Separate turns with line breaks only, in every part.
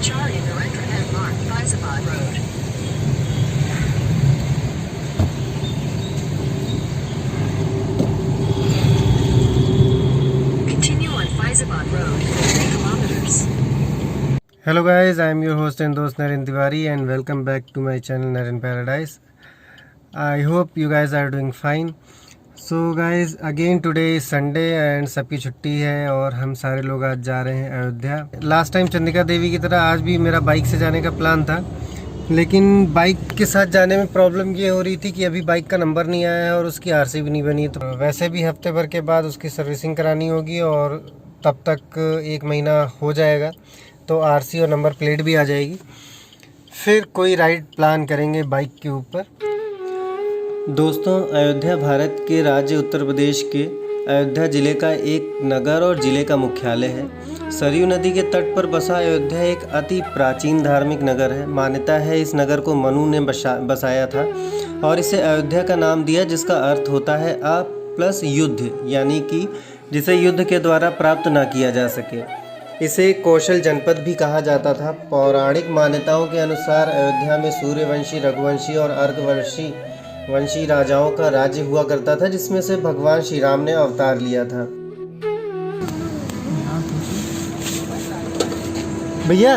Charting the record landmark Faizabad Road. Continue on Faizabad Road for 3 kilometers.
Hello guys, I am your host and dost Naren Tiwari and welcome back to my channel Naren Paradise. I hope you guys are doing fine. So guys, again today is Sunday and सबकी छुट्टी है और हम सारे लोग आज जा रहे हैं अयोध्या। लास्ट टाइम चंडिका देवी की तरह आज भी मेरा बाइक से जाने का प्लान था, लेकिन बाइक के साथ जाने में प्रॉब्लम ये हो रही थी कि अभी बाइक का नंबर नहीं आया है और उसकी आरसी भी नहीं बनी। तो वैसे भी हफ्ते भर के बाद उसकी सर्विसिंग करानी होगी और तब तक 1 महीना हो जाएगा, तो आरसी और नंबर प्लेट भी आ जाएगी। फिर कोई राइड प्लान करेंगे बाइक के ऊपर। दोस्तों, अयोध्या भारत के राज्य उत्तर प्रदेश के अयोध्या ज़िले का एक नगर और ज़िले का मुख्यालय है। सरयू नदी के तट पर बसा अयोध्या एक अति प्राचीन धार्मिक नगर है। मान्यता है इस नगर को मनु ने बसाया था और इसे अयोध्या का नाम दिया, जिसका अर्थ होता है अ प्लस युद्ध, यानी कि जिसे युद्ध के द्वारा प्राप्त ना किया जा सके। इसे कौशल जनपद भी कहा जाता था। पौराणिक मान्यताओं के अनुसार अयोध्या में सूर्यवंशी, रघुवंशी और अर्कवंशी राजाओं का राज्य हुआ करता था, जिसमें से भगवान श्री राम ने अवतार लिया था। भैया,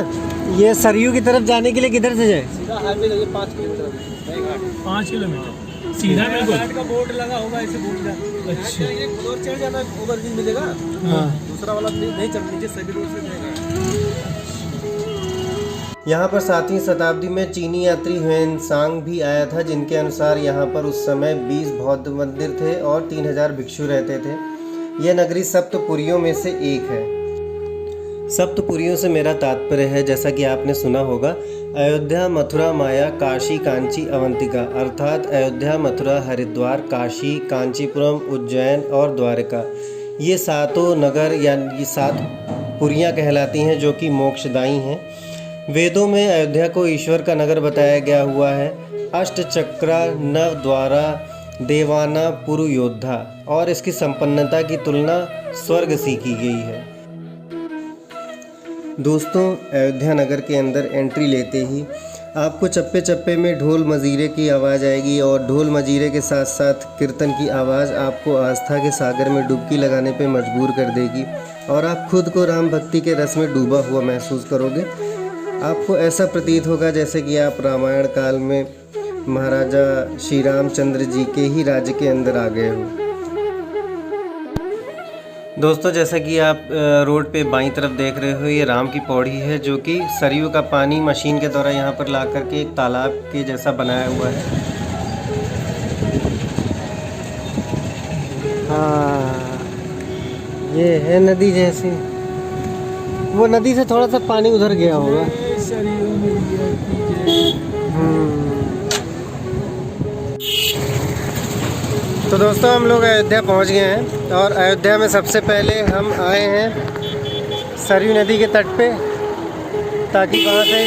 ये सरयू की तरफ जाने के लिए किधर से जाए?
सीधा हाईवे लगे 5 किलोमीटर। 5 किलोमीटर सीधा बिल्कुल का बोर्ड लगा होगा, ऐसे बोर्ड का। अच्छा, ये फ्लोर चढ़ जाना, ओवरब्रिज मिलेगा। हाँ, दूसरा वाला नहीं चढ़, नीचे सभी रोड से जाएगा।
यहाँ पर 7वीं शताब्दी में चीनी यात्री ह्वेनसांग भी आया था, जिनके अनुसार यहाँ पर उस समय 20 बौद्ध मंदिर थे और 3000 भिक्षु रहते थे। यह नगरी सप्तपुरियों में से एक है। सप्तपुरियों से मेरा तात्पर्य है, जैसा कि आपने सुना होगा, अयोध्या, मथुरा, माया, काशी, कांची, अवंतिका, अर्थात अयोध्या, मथुरा, हरिद्वार, काशी, कांचीपुरम, उज्जैन और द्वारका। ये सातों नगर यानी 7 पुरियाँ कहलाती हैं, जो कि मोक्षदायी हैं। वेदों में अयोध्या को ईश्वर का नगर बताया गया हुआ है। अष्टचक्रा, नव द्वारा, देवाना, पुरु योद्धा, और इसकी संपन्नता की तुलना स्वर्ग सी की गई है। दोस्तों, अयोध्या नगर के अंदर एंट्री लेते ही आपको चप्पे चप्पे में ढोल मजीरे की आवाज़ आएगी और ढोल मजीरे के साथ साथ कीर्तन की आवाज़ आपको आस्था के सागर में डुबकी लगाने पे मजबूर कर देगी और आप खुद को राम भक्ति के रस में डूबा हुआ महसूस करोगे। आपको ऐसा प्रतीत होगा जैसे कि आप रामायण काल में महाराजा श्री रामचंद्र जी के ही राज्य के अंदर आ गए हो। दोस्तों, जैसा कि आप रोड पे बाईं तरफ देख रहे हो, ये राम की पौड़ी है, जो कि सरयू का पानी मशीन के द्वारा यहाँ पर ला करके एक तालाब के जैसा बनाया हुआ है। हाँ, ये है नदी जैसी। वो नदी से थोड़ा सा पानी उधर गया होगा। तो दोस्तों, हम लोग अयोध्या पहुंच गए हैं और अयोध्या में सबसे पहले हम आए हैं सरयू नदी के तट पे, ताकि वहाँ से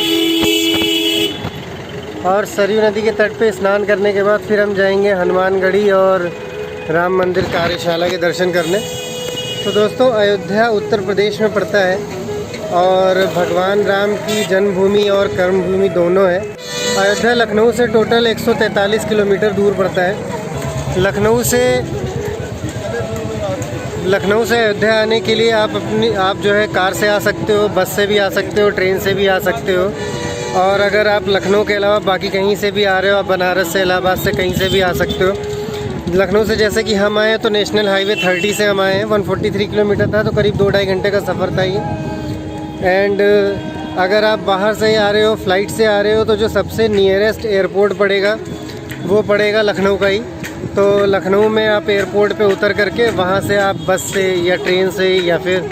और सरयू नदी के तट पे स्नान करने के बाद फिर हम जाएंगे हनुमानगढ़ी और राम मंदिर कार्यशाला के दर्शन करने। तो दोस्तों, अयोध्या उत्तर प्रदेश में पड़ता है और भगवान राम की जन्मभूमि और कर्मभूमि दोनों है। अयोध्या लखनऊ से टोटल 143 किलोमीटर दूर पड़ता है। लखनऊ से अयोध्या आने के लिए आप जो है कार से आ सकते हो, बस से भी आ सकते हो, ट्रेन से भी आ सकते हो। और अगर आप लखनऊ के अलावा बाकी कहीं से भी आ रहे हो, आप बनारस से, इलाहाबाद से, कहीं से भी आ सकते हो। लखनऊ से जैसे कि हम आए तो नेशनल हाईवे 30 से हम आए हैं। 143 किलोमीटर था, तो करीब 2-2.5 घंटे का सफ़र था ये। एंड अगर आप बाहर से आ रहे हो, फ़्लाइट से आ रहे हो, तो जो सबसे नियरेस्ट एयरपोर्ट पड़ेगा वो पड़ेगा लखनऊ का ही। तो लखनऊ में आप एयरपोर्ट पे उतर करके वहाँ से आप बस से या ट्रेन से या फिर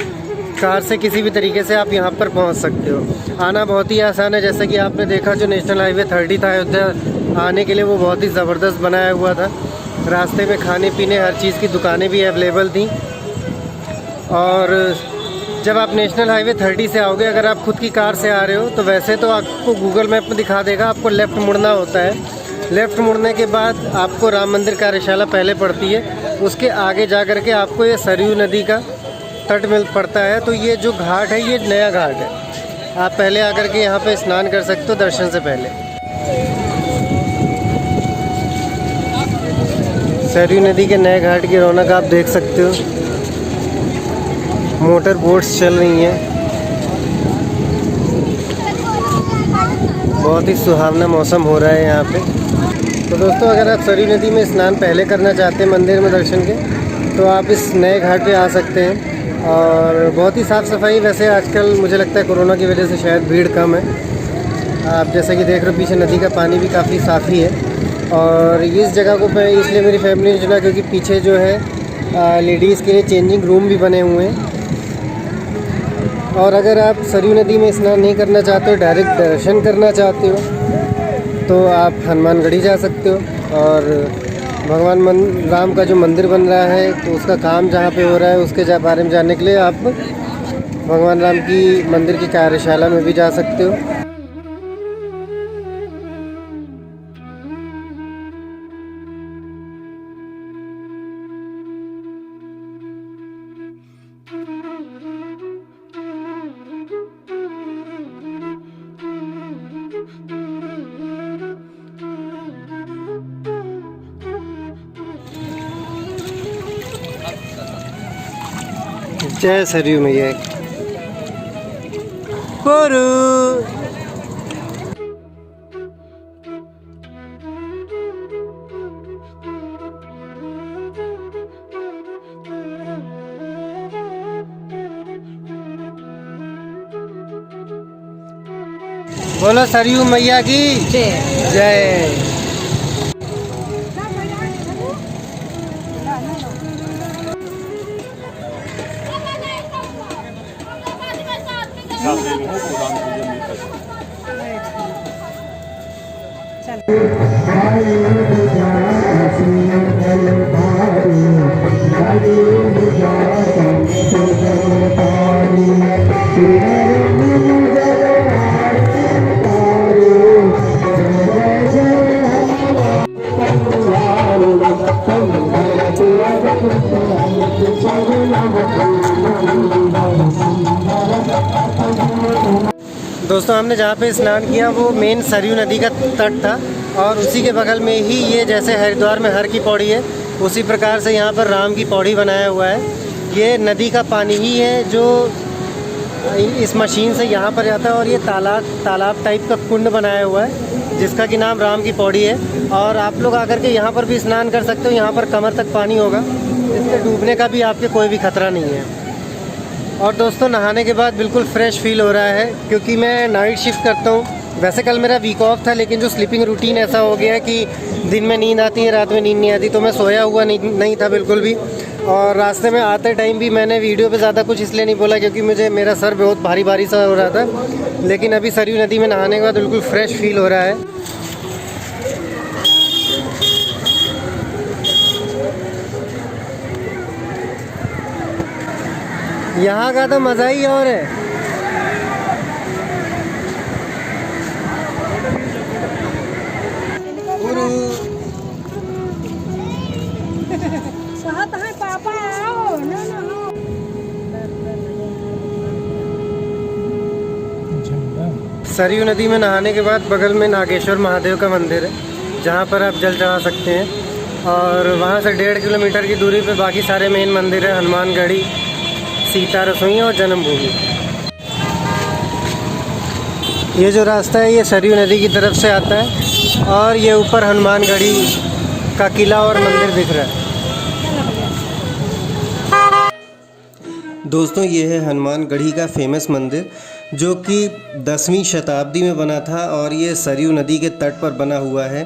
कार से किसी भी तरीके से आप यहाँ पर पहुँच सकते हो। आना बहुत ही आसान है। जैसे कि आपने देखा, जो नेशनल हाईवे 30 था अयोध्या आने के लिए, वो बहुत ही ज़बरदस्त बनाया हुआ था। रास्ते में खाने पीने हर चीज़ की दुकानें भी अवेलेबल थी। और जब आप नेशनल हाईवे 30 से आओगे, अगर आप खुद की कार से आ रहे हो, तो वैसे तो आपको गूगल मैप में दिखा देगा, आपको लेफ़्ट मुड़ना होता है। लेफ़्ट मुड़ने के बाद आपको राम मंदिर कार्यशाला पहले पड़ती है, उसके आगे जा कर के आपको ये सरयू नदी का तट मिल पड़ता है। तो ये जो घाट है, ये नया घाट है। आप पहले आकर के यहाँ पे स्नान कर सकते हो दर्शन से पहले। सरयू नदी के नए घाट की रौनक आप देख सकते हो। मोटर बोट्स चल रही हैं। बहुत ही सुहावना मौसम हो रहा है यहाँ पे। तो दोस्तों, अगर आप सरयू नदी में स्नान पहले करना चाहते हैं मंदिर में दर्शन के, तो आप इस नए घाट पे आ सकते हैं। और बहुत ही साफ़ सफाई, वैसे आजकल मुझे लगता है कोरोना की वजह से शायद भीड़ कम है। आप जैसा कि देख रहे हो पीछे नदी का पानी भी काफ़ी साफ़ ही है। और इस जगह को मैं इसलिए मेरी फैमिली ने चुना क्योंकि पीछे जो है लेडीज़ के लिए चेंजिंग रूम भी बने हुए हैं। और अगर आप सरयू नदी में स्नान नहीं करना चाहते हो, डायरेक्ट दर्शन करना चाहते हो, तो आप हनुमानगढ़ी जा सकते हो। और भगवान राम का जो मंदिर बन रहा है, तो उसका काम जहाँ पे हो रहा है उसके बारे में जानने के लिए आप भगवान राम की मंदिर की कार्यशाला में भी जा सकते हो। जय सरयू मैया। कोरू बोलो सरयू मैया की जय। दोस्तों, हमने जहाँ पे स्नान किया वो मेन सरयू नदी का तट था। और उसी के बगल में ही ये, जैसे हरिद्वार में हर की पौड़ी है, उसी प्रकार से यहाँ पर राम की पौड़ी बनाया हुआ है। ये नदी का पानी ही है जो इस मशीन से यहाँ पर जाता है। और ये तालाब टाइप का कुंड बनाया हुआ है जिसका कि नाम राम की पौड़ी है। और आप लोग आकर के यहाँ पर भी स्नान कर सकते हो। यहाँ पर कमर तक पानी होगा, इसके डूबने का भी आपके कोई भी खतरा नहीं है। और दोस्तों, नहाने के बाद बिल्कुल फ्रेश फील हो रहा है क्योंकि मैं नाइट शिफ्ट करता हूँ। वैसे कल मेरा वीक ऑफ था, लेकिन जो स्लीपिंग रूटीन ऐसा हो गया है कि दिन में नींद आती है, रात में नींद नहीं आती, तो मैं सोया हुआ नहीं था बिल्कुल भी। और रास्ते में आते टाइम भी मैंने वीडियो पे ज़्यादा कुछ इसलिए नहीं बोला क्योंकि मेरा सर बहुत भारी सा हो रहा था। लेकिन अभी सरयू नदी में नहाने के बाद बिल्कुल फ्रेश फील हो रहा है। यहाँ का तो मज़ा ही और है।
पापा आओ ना
सरयू नदी में नहाने के बाद बगल में नागेश्वर महादेव का मंदिर है जहाँ पर आप जल चढ़ा सकते हैं। और वहाँ से 1.5 किलोमीटर की दूरी पे बाकी सारे मेन मंदिर हैं, हनुमानगढ़ी, सीता रसोई और जन्मभूमि। ये जो रास्ता है ये सरयू नदी की तरफ से आता है और ये ऊपर हनुमानगढ़ी का किला और मंदिर दिख रहा है। दोस्तों, ये है हनुमानगढ़ी का फेमस मंदिर जो कि 10वीं शताब्दी में बना था और ये सरयू नदी के तट पर बना हुआ है।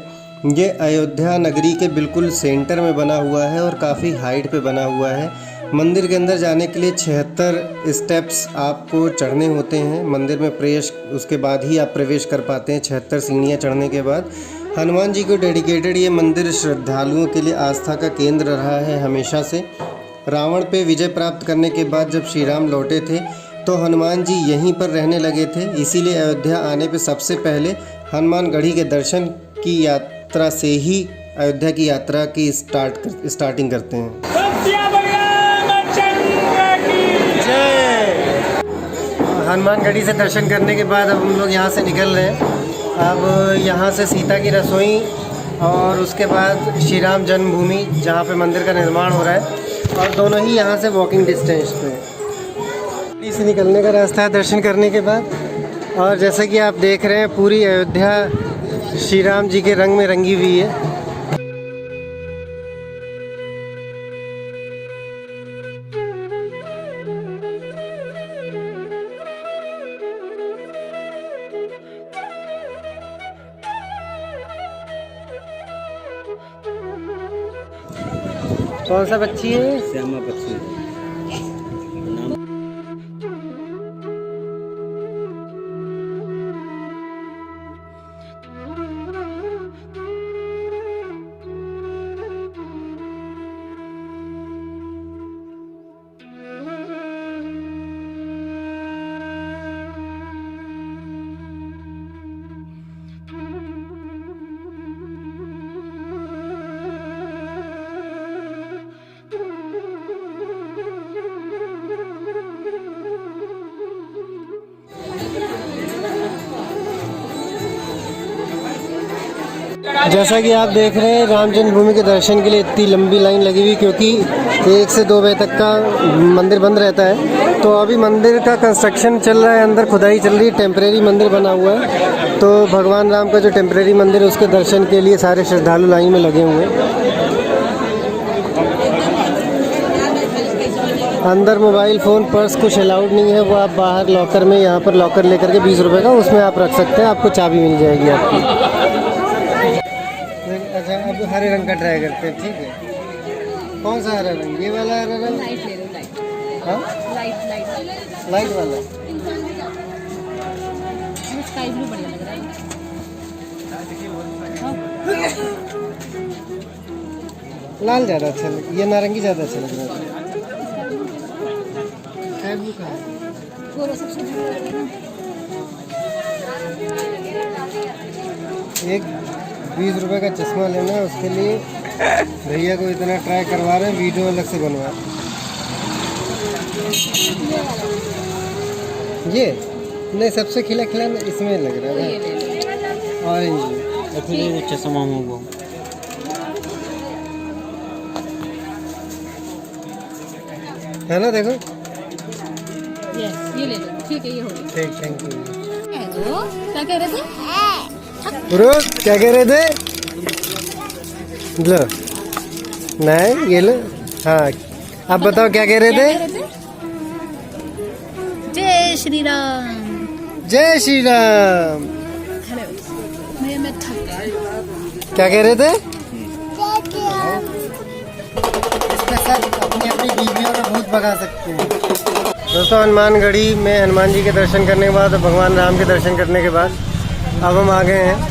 ये अयोध्या नगरी के बिल्कुल सेंटर में बना हुआ है और काफ़ी हाइट पे बना हुआ है। मंदिर के अंदर जाने के लिए 76 स्टेप्स आपको चढ़ने होते हैं। मंदिर में उसके बाद ही आप प्रवेश कर पाते हैं। 76 सीढ़ियाँ चढ़ने के बाद हनुमान जी को डेडिकेटेड ये मंदिर श्रद्धालुओं के लिए आस्था का केंद्र रहा है हमेशा से। रावण पे विजय प्राप्त करने के बाद जब श्री राम लौटे थे तो हनुमान जी यहीं पर रहने लगे थे। इसीलिए अयोध्या आने पे सबसे पहले हनुमानगढ़ी के दर्शन की यात्रा से ही अयोध्या की यात्रा की स्टार्टिंग करते हैं। हनुमानगढ़ी से दर्शन करने के बाद अब हम लोग यहाँ से निकल रहे हैं। अब यहाँ से सीता की रसोई और उसके बाद श्री राम जन्मभूमि जहाँ पे मंदिर का निर्माण हो रहा है, और दोनों ही यहाँ से वॉकिंग डिस्टेंस पे। इसे निकलने का रास्ता है दर्शन करने के बाद। और जैसा कि आप देख रहे हैं पूरी अयोध्या श्री राम जी के रंग में रंगी हुई है। कौन सा पक्षी है?
श्यामा पक्षी।
जैसा कि आप देख रहे हैं राम जन्मभूमि के दर्शन के लिए इतनी लंबी लाइन लगी हुई, क्योंकि 1 से 2 बजे तक का मंदिर बंद रहता है। तो अभी मंदिर का कंस्ट्रक्शन चल रहा है, अंदर खुदाई चल रही है, टेम्परेरी मंदिर बना हुआ है। तो भगवान राम का जो टेम्परेरी मंदिर है उसके दर्शन के लिए सारे श्रद्धालु लाइन में लगे हुए हैं। अंदर मोबाइल फ़ोन पर्स कुछ अलाउड नहीं है, वो आप बाहर लॉकर में, यहाँ पर लॉकर लेकर के 20 रुपये का उसमें आप रख सकते हैं, आपको चाबी मिल जाएगी आपकी। अच्छा, अब हरे रंग का ट्राई करते हैं, ठीक है। कौन सा हरा रंग? ये वाला हरा रंग?
लाइट ले लो, लाइट।
हाँ, लाइट वाला।
स्काई ब्लू बढ़िया लग रहा है।
लाल ज़्यादा अच्छा लग, ये नारंगी ज़्यादा अच्छा लग रहा है। स्काई ब्लू का है।
वो सबसे
एक 20 रुपये का चश्मा लेना है, उसके लिए भैया को इतना ट्राई करवा रहे हैं, वीडियो अलग से बनवा। ये नहीं, सबसे खिला खिला इसमें लग रहा है ऑरेंज।
वो चश्मा होगा
है ना, देखो।
ये ले लो, ठीक है, ये हो गया।
ठीक, थैंक यू।
क्या कह रहे थे?
रोज क्या कह रहे थे? लो, नहीं ये लो। हाँ, आप बताओ क्या कह रहे थे?
जय श्री राम।
जय श्री राम।
मैं थक गई।
क्या कह रहे थे? इसके साथ अपनी अपनी बीवियों को भूत भगा सकते हैं। दोस्तों, हनुमानगढ़ी में हनुमान जी के दर्शन करने के बाद, भगवान राम के दर्शन करने के बाद अब हम आ गए हैं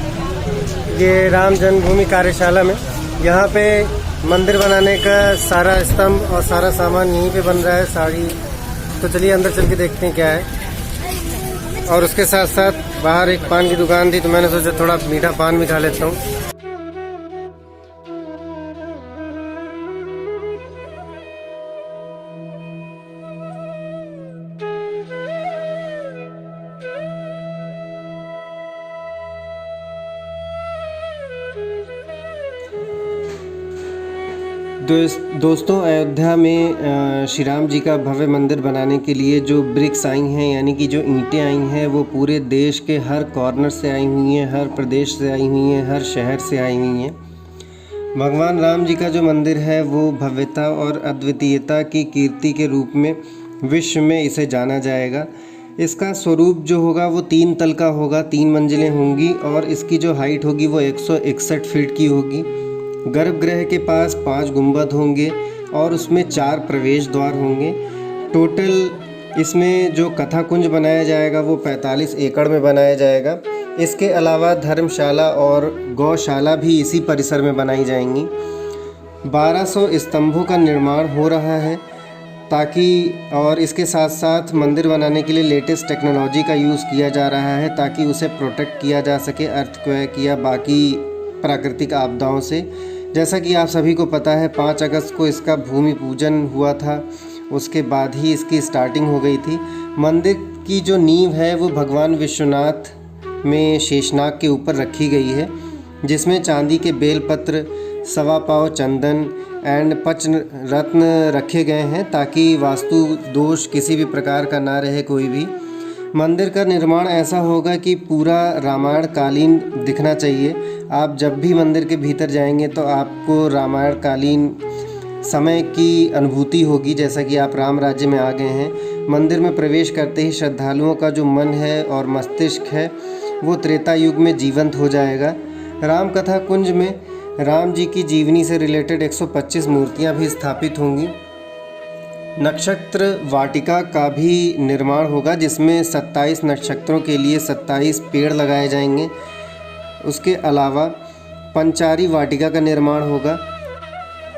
ये राम जन्मभूमि कार्यशाला में। यहाँ पे मंदिर बनाने का सारा स्तंभ और सारा सामान यहीं पे बन रहा है, सारी। तो चलिए अंदर चल के देखते हैं क्या है। और उसके साथ साथ बाहर एक पान की दुकान थी, तो मैंने सोचा थोड़ा मीठा पान भी खा लेता हूँ। दोस्तों, अयोध्या में श्री राम जी का भव्य मंदिर बनाने के लिए जो ब्रिक्स आई हैं, यानी कि जो ईंटें आई हैं, वो पूरे देश के हर कॉर्नर से आई हुई हैं, हर प्रदेश से आई हुई हैं, हर शहर से आई हुई हैं। भगवान राम जी का जो मंदिर है वो भव्यता और अद्वितीयता की कीर्ति के रूप में विश्व में इसे जाना जाएगा। इसका स्वरूप जो होगा वो 3 तल का होगा, 3 मंजिलें होंगी, और इसकी जो हाइट होगी वो 161 फीट की होगी। गर्भगृह के पास 5 गुंबद होंगे और उसमें 4 प्रवेश द्वार होंगे। टोटल इसमें जो कथा कुंज बनाया जाएगा वो 45 एकड़ में बनाया जाएगा। इसके अलावा धर्मशाला और गौशाला भी इसी परिसर में बनाई जाएंगी। 1200 स्तंभों का निर्माण हो रहा है ताकि, और इसके साथ साथ मंदिर बनाने के लिए लेटेस्ट टेक्नोलॉजी का यूज़ किया जा रहा है ताकि उसे प्रोटेक्ट किया जा सके अर्थक्वेक या बाकी प्राकृतिक आपदाओं से। जैसा कि आप सभी को पता है 5 अगस्त को इसका भूमि पूजन हुआ था, उसके बाद ही इसकी स्टार्टिंग हो गई थी। मंदिर इसकी जो नींव है वो भगवान विश्वनाथ में शेषनाग के ऊपर रखी गई है, जिसमें चांदी के बेलपत्र, सवा पाव चंदन एंड पंच रत्न रखे गए हैं ताकि वास्तु दोष किसी भी प्रकार का ना रहे कोई भी। मंदिर का निर्माण ऐसा होगा कि पूरा रामायण कालीन दिखना चाहिए। आप जब भी मंदिर के भीतर जाएंगे तो आपको रामायण कालीन समय की अनुभूति होगी, जैसा कि आप राम राज्य में आ गए हैं। मंदिर में प्रवेश करते ही श्रद्धालुओं का जो मन है और मस्तिष्क है वो त्रेता युग में जीवंत हो जाएगा। राम कथा कुंज में राम जी की जीवनी से रिलेटेड 125 मूर्तियां भी स्थापित होंगी। नक्षत्र वाटिका का भी निर्माण होगा, जिसमें 27 नक्षत्रों के लिए 27 पेड़ लगाए जाएंगे। उसके अलावा पंचारी वाटिका का निर्माण होगा,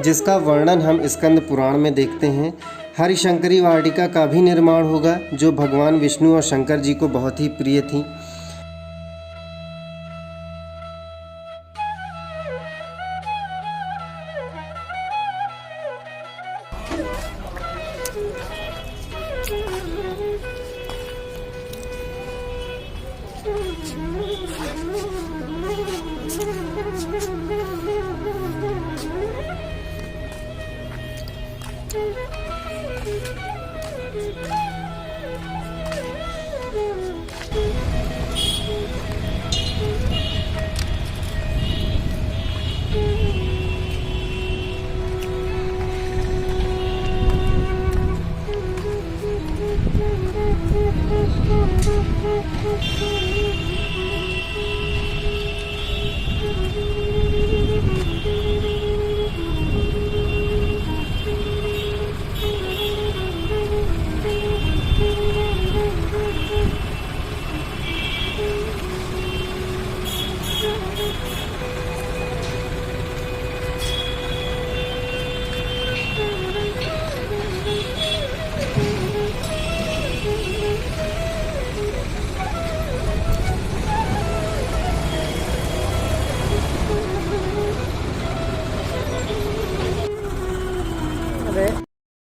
जिसका वर्णन हम स्कंद पुराण में देखते हैं। हरिशंकरी वाटिका का भी निर्माण होगा, जो भगवान विष्णु और शंकर जी को बहुत ही प्रिय थी।